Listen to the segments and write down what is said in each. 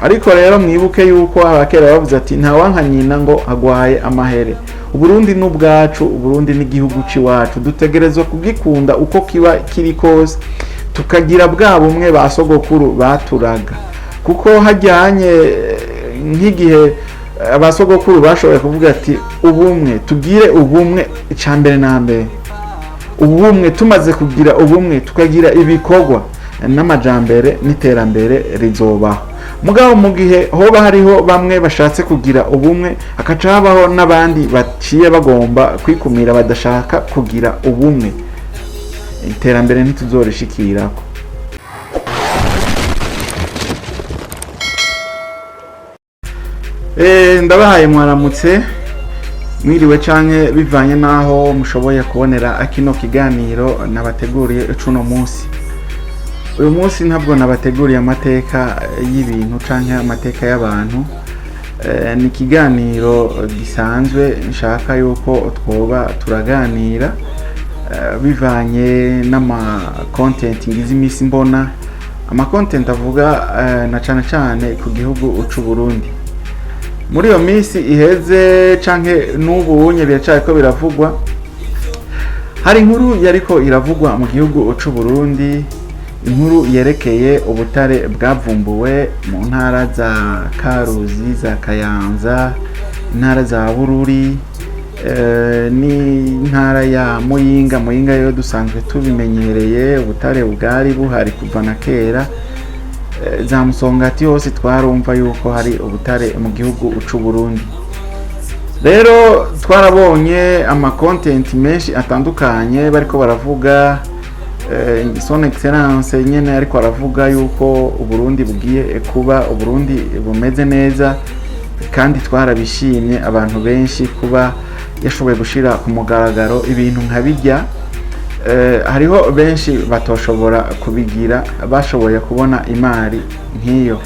ariko rero mwibuke yuko abakera bavuze ati nta wanka nyina ngo agwaye amahere. Uburundi n'ubwacu, Uburundi n'igihugu ciwacu, dutegerezwa kugikunda uko kiba kiri kose, tukagira bwa bumwe basogokuru baturaga, kuko hajyanye nk'igihe abasogokuru bashoboye kuvuga ati ubumwe, tugire ubumwe icambere na mbere. Ubumwe, tumaze kugira ubumwe tukagira ibikorwa, n'amajambere n'iterambere rizobaho. Mugabo mu gihe hoba hariho bamwe bashatse kugira ubumwe, hakaca habaho n'abandi baciye bagomba kwikumira badashaka kugira ubumwe, iterambere ntituzorishikirako. Ndabahaye mwaramutse, mwiriwe canke bivanye naho mushoboye kubonera akino kiganiro nabateguriye cuno munsi. Uyu munsi ntabwo nabateguriye amateka y'ibintu canke amateka y'abantu, ni ikiganiro gisanzwe nshaka yuko twoba turaganira bivanye n'ama content ngize imisi mbona. Ama content avuga na cane ku gihugu c'u Burundi. Muri iyo misi iheze canke n'ubu unye biracako biravugwa, hari inkuru yariko iravugwa mu gihugu c'u Burundi, inkuru yerekeye ubutare bwavumbuwe mu ntara za Karuzi, za Kayanza, intara za Bururi, n'intara ya Muyinga yo dusanzwe tubimenyereye. Ubutare bwari buhari kuva na kera, za Musongati hose twarumva yuko hari ubutare mu gihugu c'u Burundi. Rero twarabonye ama content menshi atandukanye bariko baravuga, son excellence nyene ariko aravuga yuko Uburundi bugiye kuba Uburundi bumeze neza, kandi twarabishimye abantu benshi kuba yashoboye gushira ku mugaragaro ibintu nka bijya. Hariho benshi batoshobora kubigira, bashoboye kubona imari nk'iyo.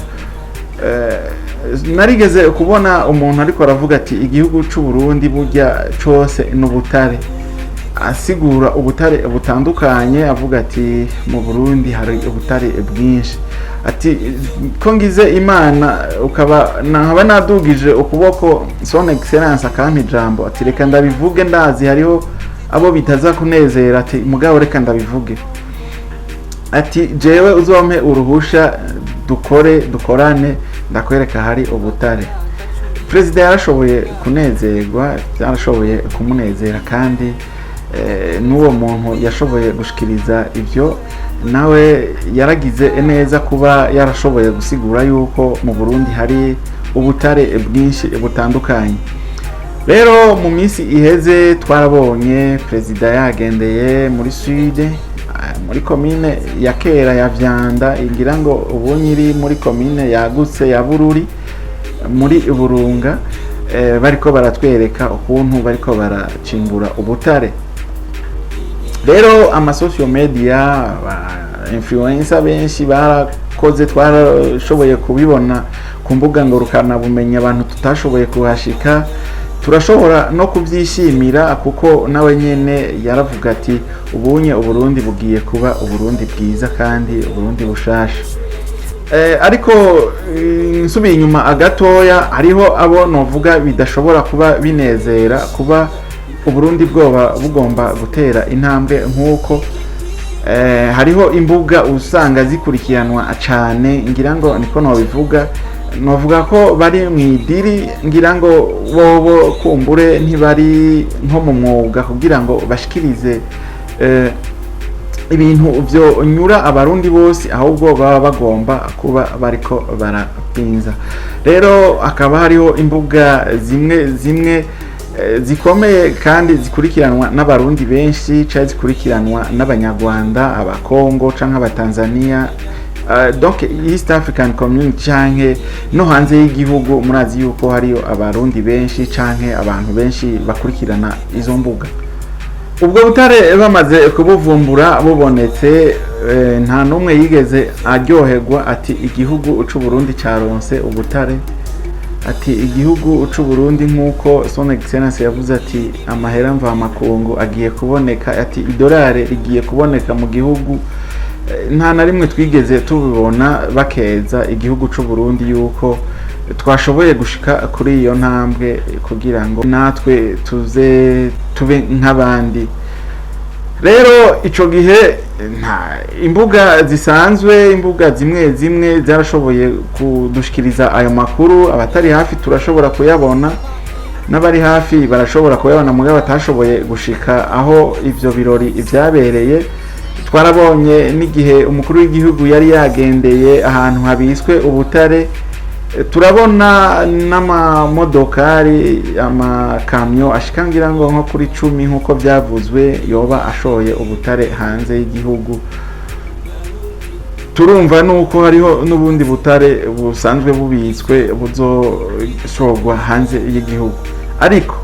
Narigeze kubona umuntu ariko aravuga ati igihugu c'u Burundi burya cose n'ubutare, asigura ubutare butandukanye, avuga ati mu Burundi hari ubutare bwinshi. Ati ko ngize Imana ukaba nkaba nadugije ukuboko, son excellence akampa ijambo ati reka ndabivuge, ndazi hariho abo bitaza kunezera, ati mugabo reka ndabivuge. Ati jewe uzompe uruhusha dukorane, ndakwereka hari ubutare. Perezida yarashoboye kunezerwa, yarashoboye kumunezera, kandi n'uwo muntu yashoboye gushikiriza ivyo nawe yaragize neza kuba yarashoboye gusigura yuko mu Burundi hari ubutare bwinshi butandukanye. Rero mu minsi iheze twarabonye perezida yagendeye muri Sud, muri komine ya kera ya Vyanda, ingira ngo ubu nyiri muri komine yagutse ya Bururi muri Burunga, bariko baratwereka ukuntu bariko baracimbura ubutare. Rero ama social media, influencer benshi barakoze, twarashoboye kubibona ku mbuga ngurukana bumenyi, abantu tutashoboye kuhashika turashobora no kubyishimira, kuko nawe nyene yaravuga ati ubunye Uburundi bugiye kuba Uburundi bwiza kandi Uburundi bushasha. Ariko nsubiye inyuma agatoya, hariho abo novuga bidashobora kuba binezera kuba Uburundi bwoba bugomba gutera intambwe nk'uko. Hariho imbuga usanga zikurikiranwa cane, ngira ngo niko nobivuga, novuga ko bari mwidiri, ngira ngo bobo kumbure ntibari nko mu mwuga kugira ngo bashikirize ibintu vyo nyura abarundi bose, ahubwo baba bagomba kuba bariko barapinza. Rero akaba hariho imbuga zimwe zikomeye kandi zikurikiranwa n'abarundi benshi, cyangwa zikurikiranwa n'abanyarwanda, abakongo canke abatanzania, donc East African Community canke no hanze y'igihugu. Murazi yuko hariyo abarundi benshi canke abantu benshi bakurikirana izo mbuga. Ubwo butare bamaze kubuvumbura bubonetse, nta numwe yigeze aryoherwa ati igihugu c'u Burundi caronse ubutare. Ati igihugu c'u Burundi nkuko son excellence yavuze ati amahera mva makungu agiye kuboneka, ati idolare rigiye kuboneka mu gihugu nta na rimwe twigeze tubibona bakeza igihugu c'u Burundi yuko twashoboye gushika kuri iyo ntambwe kugira ngo natwe tube nk'abandi. Rero ico gihe imbuga zisanzwe, imbuga zimwe zimwe zarashoboye kudushikiriza ayo makuru, abatari hafi turashobora kuyabona, n'abari hafi barashobora kuyabona mugabo batashoboye gushika aho ivyo birori vyabereye. Twarabonye n'igihe umukuru w'igihugu yari yagendeye ahantu habiswe Ubutare, turabona n'amamodokari, amakamyo ashika ngira ngo nko kuri 10 nkuko byavuzwe yoba ashoye Ubutare hanze y'igihugu. Turumva nuko hariho n'ubundi butare busanzwe bubitswe buzoshorwa hanze y'igihugu. Ariko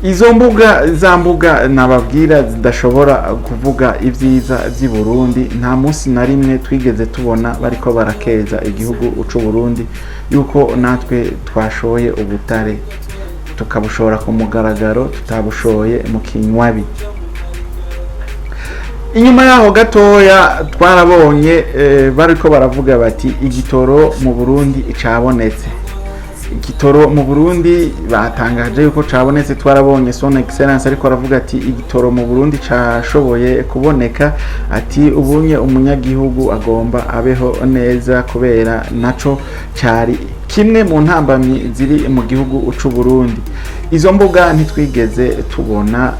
izo mbuga nababwira zidashobora kuvuga ivyiza vy'i Burundi, nta munsi na rimwe twigeze tubona bariko barakeza igihugu c'u Burundi yuko natwe twashoye Ubutare, tukabushora ku mugaragaro, tutabushoye mu kinywabi. Inyuma yaho gatoya twarabonye bariko baravuga bati igitoro mu Burundi cabonetse. Igitoro mu Burundi batangaje yuko cabonetse. Twarabonye son excellence ariko aravuga ati igitoro mu Burundi cashoboye kuboneka, ati ubunye umunyagihugu agomba abeho neza kubera naco cari kimwe mu ntambamyi ziri mu gihugu c'u Burundi. Izo mbuga ntitwigeze tubona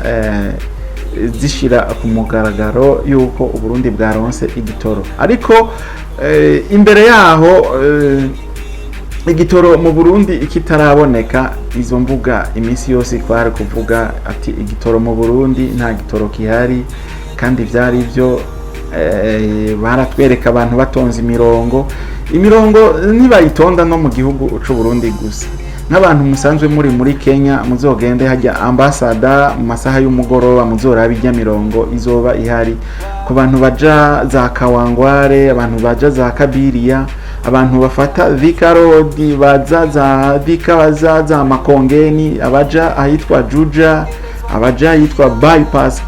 zishira ku mugaragaro yuko Uburundi bwaronse igitoro. Ariko imbere yaho igitoro mu Burundi kitaraboneka, izo mbuga iminsi yose kwari kuvuga ati igitoro mu Burundi nta gitoro kihari, kandi vyari byo. Baratwereka abantu batonze imirongo ntibayitonda no mu gihugu c'u Burundi gusa. Nk'abantu musanzwe muri Kenya, muzogende hajya ambasada mu masaha y'umugoroba, muzoraba ijya mirongo izoba ihari. Ku bantu baja za Kawangware, abantu baja za Kabiriya, abantu bafata Vika Road, baza za Vika, baza za Makongeni, abaja ahitwa Juja, abaja ahitwa Bypass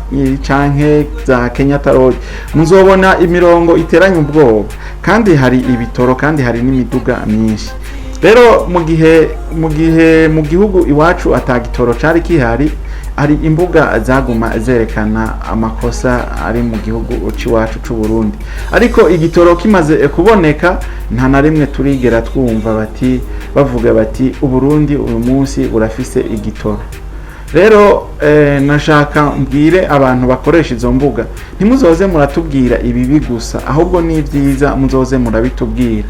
canke za Kenyatta Road, muzobona imirongo iteranye ubwoba, kandi hari ibitoro, kandi hari n'imiduga myinshi. Rero mu gihugu iwacu atagitoro cari kihari, ari imbuga zaguma zerekana amakosa ari mu gihugu c'iwacu c'u Burundi. Ariko igitoro kimaze kuboneka, nta na rimwe turigera twumva bavuga bati Uburundi uyu munsi burafise igitoro. Rero nashaka mbwire abantu bakoresha izo mbuga, ntimuzoze muratubwira ibibi gusa, ahubwo n'ivyiza muzoze murabitubwira,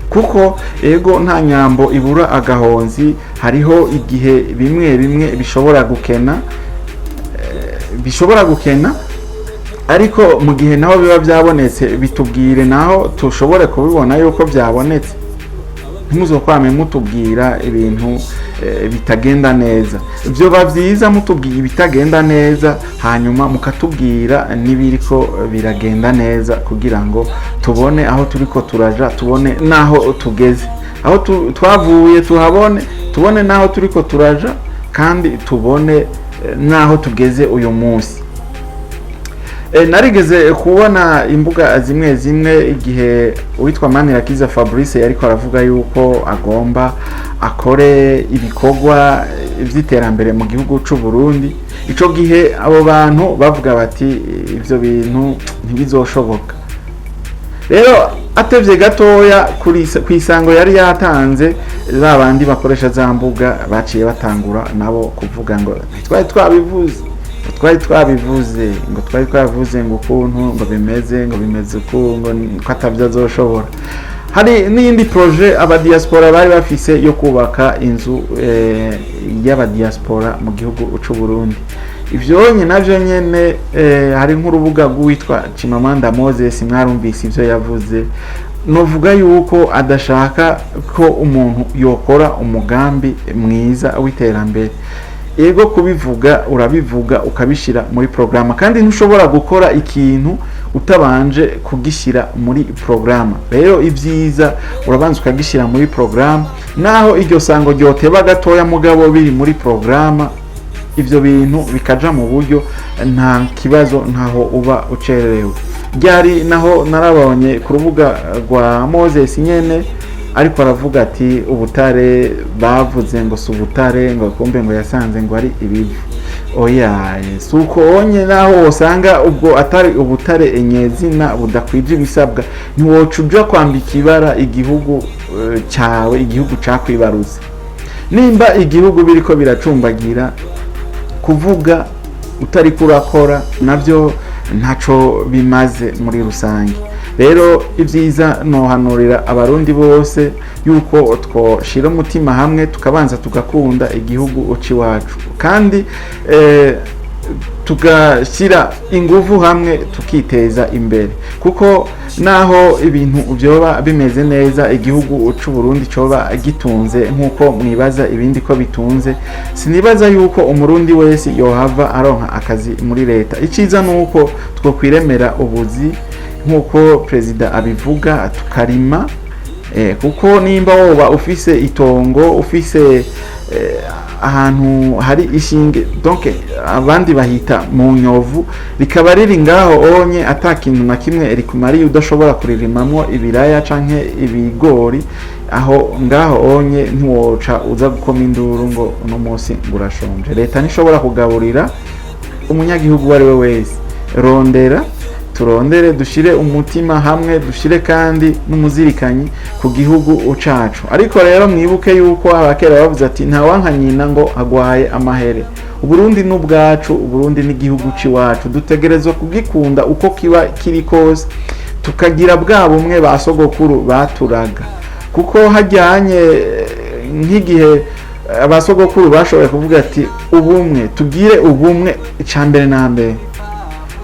kuko ego nta nyambo ibura agahonzi. Hariho igihe bimwe bishobora gukena, ariko mu gihe naho biba byabonetse bitubwire, naho tushobore kubibona yuko byabonetse. Ntimuzokwame mutubwira ibintu bitagenda neza. Byo bavyiza mutubwira ibitagenda neza, hanyuma mukatubwira nibiriko biragenda neza, kugira ngo tubone aho turiko turaja, tubone naho tugeze, aho twavuye tuhabone, tubone naho turiko turaja, kandi tubone naho tugeze uyu munsi. Narigeze kubona imbuga zimwe igihe uwitwa Manirakiza Fabrice yariko aravuga yuko agomba akore ibikorwa vy'iterambere mu gihugu c'u Burundi. Ico gihe abo bantu bavuga bati ivyo bintu ntibizoshoboka. Rero atevye gatoya kwisango yari yatanze, babandi bakoresha za mbuga baciye batangura nabo kuvuga ngo twari twabivuze ngo ukuntu ngo bimeze ukuntu ngo atavyazoshobora. Hari n'indi projet abadiaspora bari bafise yo kubaka inzu y'abadiaspora mu gihugu c'u Burundi. Ivyo navyo nyene hari nk'urubuga rwitwa Chimamanda Moses, mwarumvise ivyo yavuze. Novuga yuko adashaka ko umuntu yokora umugambi mwiza w'iterambere. Ego kubivuga urabivuga ukabishira muri programa, kandi ntushobora gukora ikintu utabanje kugishira muri programa. Rero ivyiza urabanza ukagishira muri programa, naho iryo sango ryoteba gatoya mugabo biri muri programa, ivyo bintu bikaja mu buryo, nta kibazo, ntaho uba ucererewe. ryari naho narabonye ku rubuga rwa Moses nyene ariko aravuga ati ubutare bavuze ngo si ubutare ngo kumbe ngo yasanze ngo ari ibivu. Oya suko onye naho usanga ubwo atari ubutare enyezina budakwije ibisabwa ntiwocuja kwambika ibara igihugu cyawe igihugu cakwibaruze. Nimba igihugu biriko biracumbagira kuvuga utari kurakora navyo ntaco bimaze muri rusange. Rero ibyiza nohanurira abarundi bose yuko twoshira umutima hamwe tukabanza tugakunda igihugu uci wacu kandi tugashyira ingufu hamwe tukiteza imbere kuko naho ibintu byoba bimeze neza igihugu cy'u Burundi coba gitunze nkuko mwibaza ibindi ko bitunze sinibaza yuko umurundi wese yohava aronka akazi muri leta. Iciza nuko twokwiremera ubuzi nkuko president abivuga tukarima kuko nimba woba ufise itongo ufise ahantu hari ishinge donc abandi bahita mu nyovu rikaba riri ngaho onye atakintu na kimwe rikumari udashobora kuririmamwo ibiraya canke ibigori aho ngaho onye ntiwoca uza gukoma induru ngo no munsi ngurashonje. Leta nishobora kugaburira umunyagihugu wari we wese. Rondera turondere dushire umutima hamwe dushire kandi n'umuzirikanyi ku gihugu ucacu. Ariko rero mwibuke yuko abakera bavuze ati nta wankanyina ngo agwaye amahere. Uburundi n'ubwacu, Uburundi n'igihugu ciwacu dutegerezwa kugikunda uko kiba kiri kose tukagira bwa bumwe basogokuru baturaga kuko hajyanye nk'igihe abasogokuru bashoboye kuvuga ati ubumwe tugire ubumwe icambere na mbere.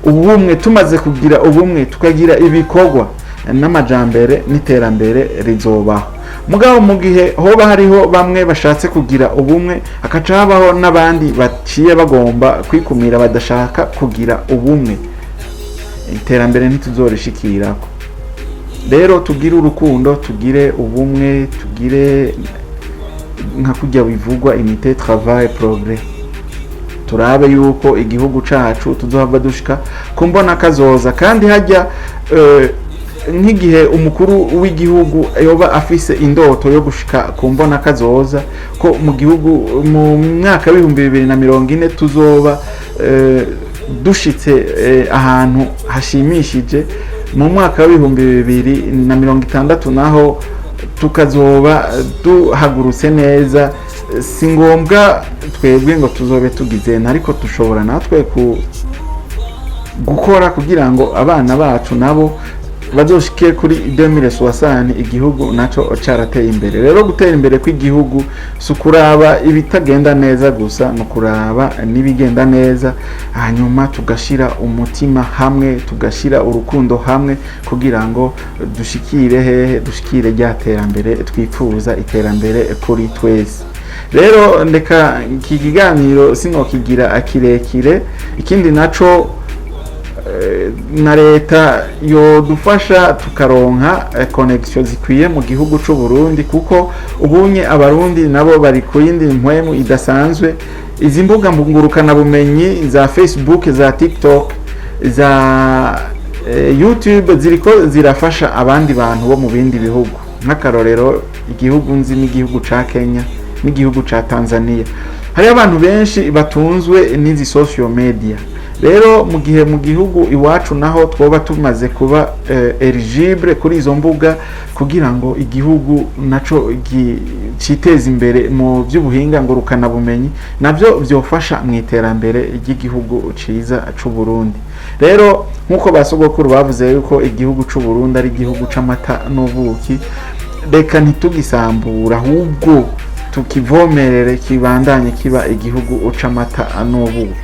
Ubumwe tumaze kugira ubumwe tukagira ibikorwa n'amajambere n'iterambere rizobaho. Mugabo mu gihe hoba hariho bamwe bashatse kugira ubumwe akaca habaho n'abandi baciye bagomba kwikumira badashaka kugira ubumwe iterambere ntituzorishikirako. Rero tugire urukundo tugire ubumwe tugire nka kujya bivugwa unité travail progrès. Turabe yuko igihugu cacu tuzohava dushika kumbona kazoza kandi hajya nk'igihe umukuru w'igihugu yoba afise indoto yo gushika kumbona kazoza ko mu gihugu mu mwaka wa 2040 tuzoba dushitse ahantu hashimishije. Mu mwaka wa 2060 naho tukazoba duhagurutse neza. Si ngombwa twebwe ngo tuzobe tugize ariko tushobora natwe gukora kugira ngo abana bacu nabo bazoshike kuri 2060 igihugu naco carateye imbere. Rero gutera imbere kw'igihugu sukuraba ibitagenda neza gusa no kuraba nibigenda neza hanyuma tugashira umutima hamwe tugashira urukundo hamwe kugira ngo dushikire hehe dushikire rya terambere twifuza iterambere kuri twese. Rero ndeka iki kiganiro sino kigira akirekire ikindi naco na leta yo dufasha tukaronka connection zikwiye mu gihugu cy'u Burundi kuko ubunye abarundi nabo bari kuyindi mpwemu idasanzwe. Izi mbuga ngurukana bumenyi za Facebook za TikTok za YouTube ziriko zirafasha abandi bantu bo mu bindi bihugu nk'akarorero igihugu nzi n'igihugu ca Kenya n'igihugu ca Tanzania. Hari abantu benshi batunzwe n'izi social media. Rero mu gihe mu gihugu iwacu naho twoba tumaze kuba eligible kuri izo mbuga kugira ngo igihugu naco citeze imbere mu by'ubuhinga ngurukana bumenyi navyo byofasha mu iterambere ry'igihugu ciza c'u Burundi. Rero nkuko basogokuru bavuze yuko igihugu c'u Burundi ari igihugu c'amata n'ubuki, reka ntitugisambura ahubwo tukivomerere kibandanye kiba igihugu c'amata n'ubuki.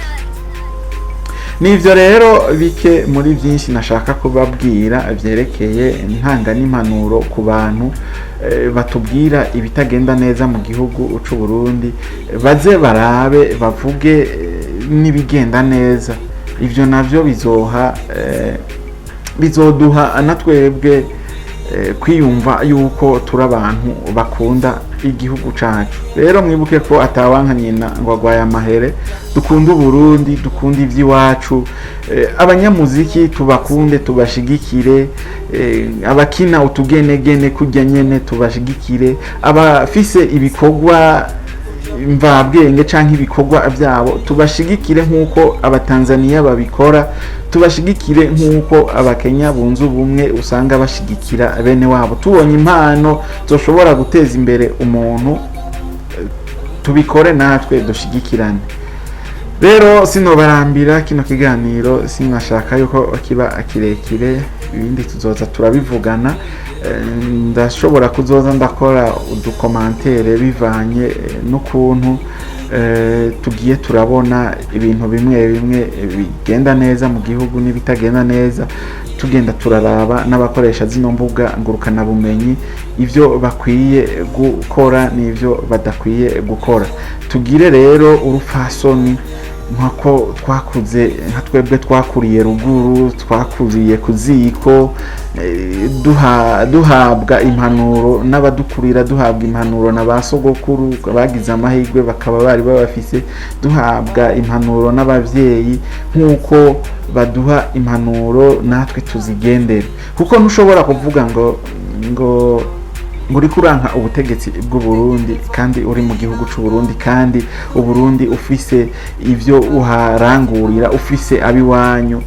Nivyo rero bike muri byinshi nashaka kubabwira vyerekeye ntanga n'impanuro ku bantu batubwira ibitagenda neza mu gihugu c'u Burundi baze barabe bavuge nibigenda neza. Ivyo navyo bizoduha natwebwe kwiyumva yuko turi abantu bakunda igihugu cacu. Rero mwibuke ko atawanka nyina ngo agwaye amahere, dukunda Burundi, dukunda ivy'iwacu, abanyamuziki tubakunde, tubashigikire, abakina utugenegene kujya nyene tubashigikire, abafise ibikorwa mvabwenge canke ibikorwa byabo tubashigikire nk'uko abatanzania babikora, tubashigikire nk'uko abakenya bunze ubumwe usanga bashigikira bene wabo. Tubonye impano zoshobora guteza imbere umuntu, tubikore natwe dushigikirane. Rero sinobarambira kino kiganiro, sinashaka yuko kiba kirekire, ibindi tuzoza turabivugana. Ndashobora kuzoza ndakora udukomantere bivanye n'ukuntu tugiye turabona ibintu bimwe bimwe bigenda neza mu gihugu n'ibitagenda neza, tugenda turaraba n'abakoresha zino mbuga ngurukana bumenyi ivyo bakwiye gukora n'ivyo badakwiye gukora. Tugire rero urufasoni nkako twakuze, nka twebwe twakuriye ruguru, twakuriye kuziko, duhabwa impanuro n'abadukurira, duhabwa impanuro na basogokuru bagize amahirwe bakaba bari babafise, duhabwa impanuro n'abavyeyi nk'uko baduha impanuro natwe tuzigendere. Kuko ntushobora kuvuga ngo uri kuranka ubutegetsi bw'u Burundi kandi uri mu gihugu cy'u Burundi, kandi Uburundi ufise ivyo uharangurira, ufise abiwanyu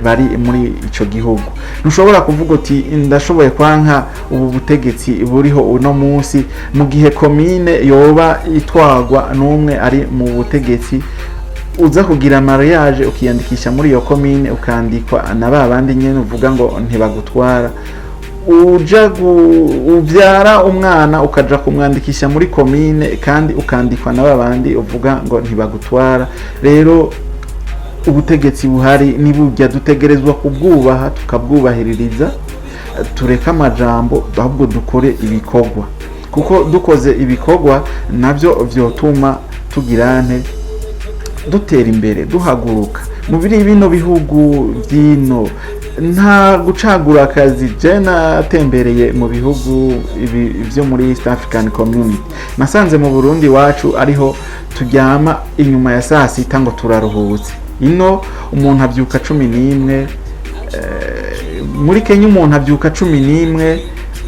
bari muri ico gihugu. Ntushobora kuvuga uti ndashoboye kwanka ubu butegetsi buriho uno munsi mu gihe komine yoba itwagwa n'umwe ari mu butegetsi, uza kugira mariage ukiyandikisha muri iyo komine ukandikwa na babandi nyene uvuga ngo ntibagutwara, ubyara umwana ukaja kumwandikisha muri komine kandi ukandikwa na babandi uvuga ngo ntibagutwara. Rero ubutegetsi buhari nibujya dutegerezwa kubwubaha, tukabwubahiririza, tureka amajambo ahubwo dukore ibikorwa, kuko dukoze ibikorwa navyo vyotuma tugirane dutera imbere, duhaguruka mu bino bihugu vyino. Nta gucagura akazi. Je natembereye mu bihugu byo muri East African Community, nasanze mu Burundi wacu ariho turyama inyuma ya saa sita ngo turaruhutse. Ino umuntu abyuka 11, muri Kenya umuntu abyuka 11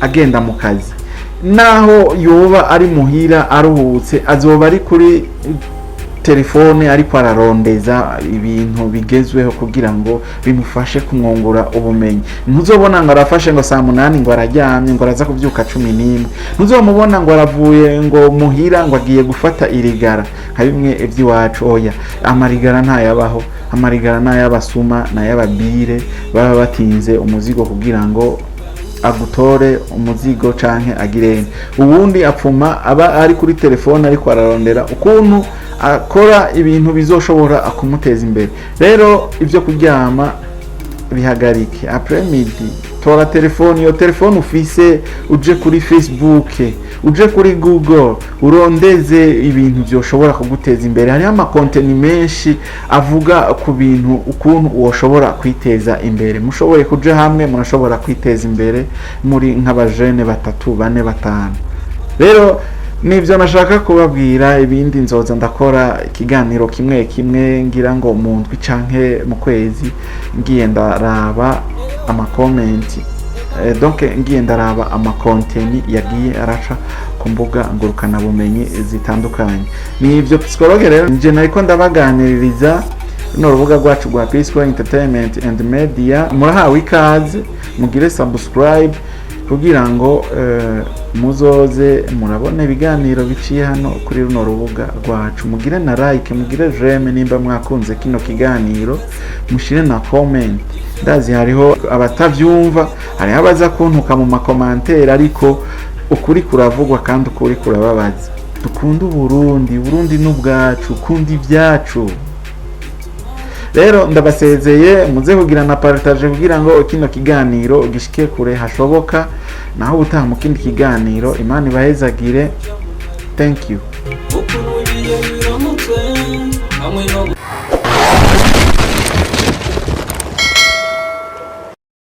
agenda mu kazi, naho yoba ari muhira aruhutse azoba ari kuri telefone ariko ararondeza ibintu bigezweho kugira ngo bimufashe kumwungura ubumenyi. Ntuzobona ngo arafashe ngo saa 8 ngo araryamye ngo araza kubyuka 11, ntuzomubona ngo aravuye ngo muhira ngo agiye gufata irigara nka bimwe iby'iwacu. Oya, amarigara ntayabaho. Amarigara n'ay'abasuma n'ay'ababire baba batinze umuzigo kugira ngo agutore umuzigo canke agirene. Ubundi apfuma aba ari kuri telefone ariko ararondera ukuntu akora ibintu bizoshobora akumuteza imbere. Rero ivyo kuryama bihagarike. Après midi tora telefone, iyo telefone ufise uje kuri Facebook, uje kuri Google, urondeze ibintu byoshobora kuguteza imbere. Hari amakonteni menshi avuga ku bintu ukuntu uwoshobora kwiteza imbere. Mushoboye kuja hamwe murashobora kwiteza imbere muri nk'abajene 3, 4, 5. Rero nivyo nashaka kubabwira. Ibindi nzoza ndakora ikiganiro kimwe kimwe, ngira ngo mu ndwi canke mu kwezi ngiye ndaraba amakomenti, donc ngiye ndaraba amakonteni yagiye araca ku mbuga ngurukana bumenyi zitandukanye. Nivyo psychologue rero nje nariko ndabaganiririza no rubuga rwacu rwa Peaceful Entertainment and Media. Murahawe ikaze, mugire subscribe kugira ngo muzoze murabona ibiganiro biciye hano kuri runo rubuga rwacu. Mugire na like, mugire j'aime nimba mwakunze kino kiganiro, mushire na comment. Ndazi hariho abatavyumva, hari abaza kuntuka mu makomantere, ariko ukuri kuravugwa kandi ukuri kurababaza. Dukunda Burundi, Burundi n'ubwacu, kundi ibyacu. Rero ndabasezeye, muze kugira na partage kugira ngo kino kiganiro gishike kure hashoboka. Naho utaha mu kindi kiganiro, Imana ibahezagire. Thank you.